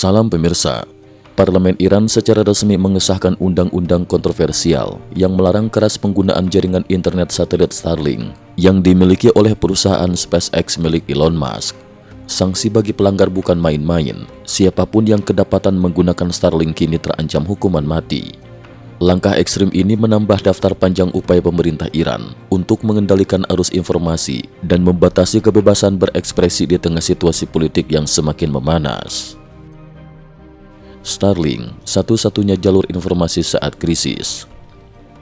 Salam pemirsa, Parlemen Iran secara resmi mengesahkan undang-undang kontroversial yang melarang keras penggunaan jaringan internet satelit Starlink yang dimiliki oleh perusahaan SpaceX milik Elon Musk. Sanksi bagi pelanggar bukan main-main, siapapun yang kedapatan menggunakan Starlink kini terancam hukuman mati. Langkah ekstrim ini menambah daftar panjang upaya pemerintah Iran untuk mengendalikan arus informasi dan membatasi kebebasan berekspresi di tengah situasi politik yang semakin memanas. Starlink, satu-satunya jalur informasi saat krisis.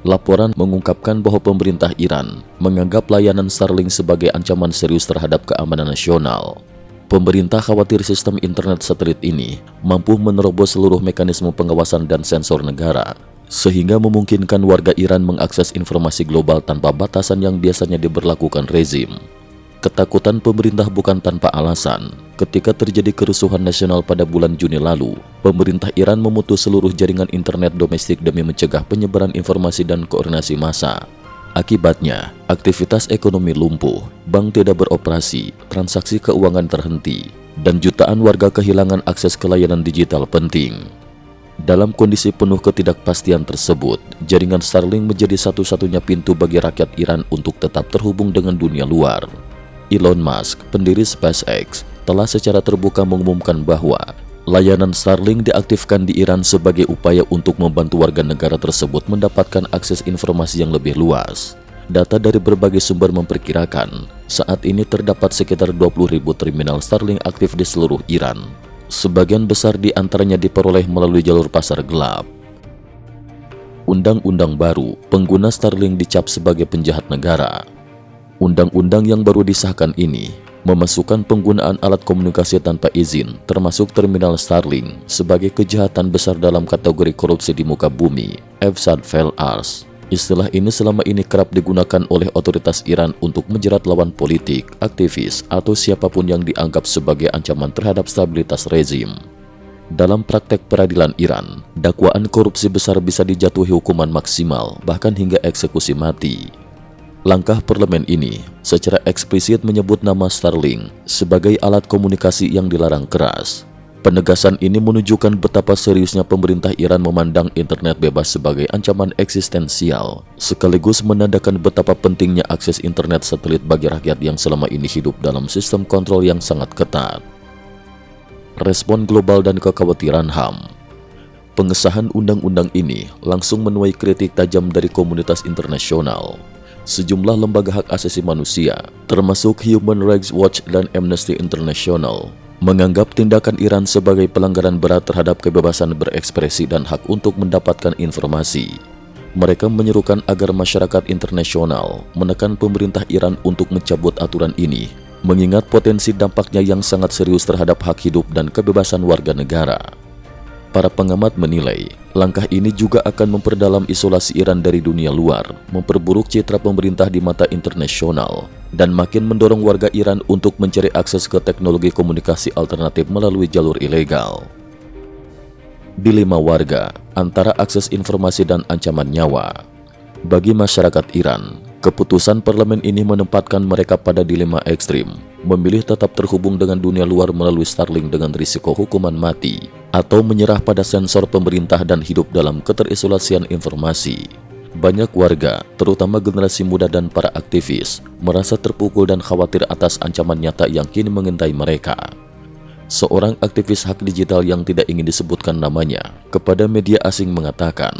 Laporan mengungkapkan bahwa pemerintah Iran menganggap layanan Starlink sebagai ancaman serius terhadap keamanan nasional. Pemerintah khawatir sistem internet satelit ini mampu menerobos seluruh mekanisme pengawasan dan sensor negara, sehingga memungkinkan warga Iran mengakses informasi global tanpa batasan yang biasanya diberlakukan rezim. Ketakutan pemerintah bukan tanpa alasan. Ketika terjadi kerusuhan nasional pada bulan Juni lalu, pemerintah Iran memutus seluruh jaringan internet domestik demi mencegah penyebaran informasi dan koordinasi massa. Akibatnya, aktivitas ekonomi lumpuh, bank tidak beroperasi, transaksi keuangan terhenti, dan jutaan warga kehilangan akses ke layanan digital penting. Dalam kondisi penuh ketidakpastian tersebut, jaringan Starlink menjadi satu-satunya pintu bagi rakyat Iran untuk tetap terhubung dengan dunia luar. Elon Musk, pendiri SpaceX, telah secara terbuka mengumumkan bahwa layanan Starlink diaktifkan di Iran sebagai upaya untuk membantu warga negara tersebut mendapatkan akses informasi yang lebih luas. Data dari berbagai sumber memperkirakan, saat ini terdapat sekitar 20.000 terminal Starlink aktif di seluruh Iran. Sebagian besar di antaranya diperoleh melalui jalur pasar gelap. Undang-undang baru, pengguna Starlink dicap sebagai penjahat negara. Undang-undang yang baru disahkan ini memasukkan penggunaan alat komunikasi tanpa izin, termasuk terminal Starlink, sebagai kejahatan besar dalam kategori korupsi di muka bumi, FSAD. Istilah ini selama ini kerap digunakan oleh otoritas Iran untuk menjerat lawan politik, aktivis, atau siapapun yang dianggap sebagai ancaman terhadap stabilitas rezim. Dalam praktek peradilan Iran, dakwaan korupsi besar bisa dijatuhi hukuman maksimal, bahkan hingga eksekusi mati. Langkah parlemen ini secara eksplisit menyebut nama Starlink sebagai alat komunikasi yang dilarang keras. Penegasan ini menunjukkan betapa seriusnya pemerintah Iran memandang internet bebas sebagai ancaman eksistensial, sekaligus menandakan betapa pentingnya akses internet satelit bagi rakyat yang selama ini hidup dalam sistem kontrol yang sangat ketat. Respon global dan kekhawatiran HAM. Pengesahan undang-undang ini langsung menuai kritik tajam dari komunitas internasional. Sejumlah lembaga hak asasi manusia, termasuk Human Rights Watch dan Amnesty International, menganggap tindakan Iran sebagai pelanggaran berat terhadap kebebasan berekspresi dan hak untuk mendapatkan informasi. Mereka menyerukan agar masyarakat internasional menekan pemerintah Iran untuk mencabut aturan ini, mengingat potensi dampaknya yang sangat serius terhadap hak hidup dan kebebasan warga negara. Para pengamat menilai, langkah ini juga akan memperdalam isolasi Iran dari dunia luar, memperburuk citra pemerintah di mata internasional, dan makin mendorong warga Iran untuk mencari akses ke teknologi komunikasi alternatif melalui jalur ilegal. Dilema warga antara akses informasi dan ancaman nyawa. Bagi masyarakat Iran, keputusan parlemen ini menempatkan mereka pada dilema ekstrim, memilih tetap terhubung dengan dunia luar melalui Starlink dengan risiko hukuman mati, atau menyerah pada sensor pemerintah dan hidup dalam keterisolasian informasi. Banyak warga, terutama generasi muda dan para aktivis, merasa terpukul dan khawatir atas ancaman nyata yang kini mengintai mereka. Seorang aktivis hak digital yang tidak ingin disebutkan namanya kepada media asing mengatakan,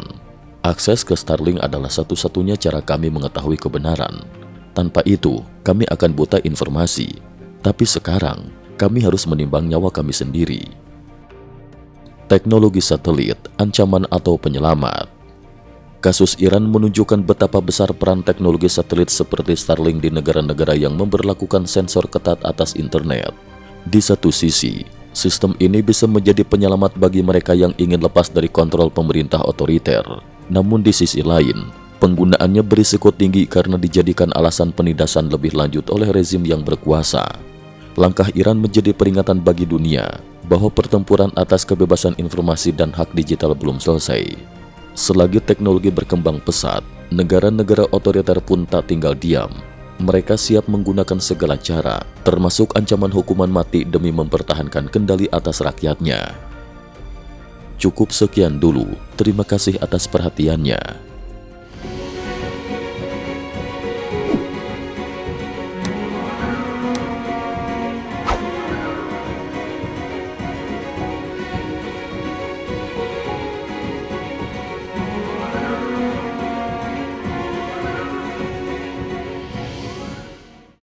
akses ke Starlink adalah satu-satunya cara kami mengetahui kebenaran. Tanpa itu, kami akan buta informasi. Tapi sekarang, kami harus menimbang nyawa kami sendiri. Teknologi satelit, ancaman atau penyelamat. Kasus Iran menunjukkan betapa besar peran teknologi satelit seperti Starlink di negara-negara yang memberlakukan sensor ketat atas internet. Di satu sisi, sistem ini bisa menjadi penyelamat bagi mereka yang ingin lepas dari kontrol pemerintah otoriter. Namun di sisi lain, penggunaannya berisiko tinggi karena dijadikan alasan penindasan lebih lanjut oleh rezim yang berkuasa. Langkah Iran menjadi peringatan bagi dunia bahwa pertempuran atas kebebasan informasi dan hak digital belum selesai. Selagi teknologi berkembang pesat, negara-negara otoriter pun tak tinggal diam. Mereka siap menggunakan segala cara, termasuk ancaman hukuman mati demi mempertahankan kendali atas rakyatnya. Cukup sekian dulu. Terima kasih atas perhatiannya.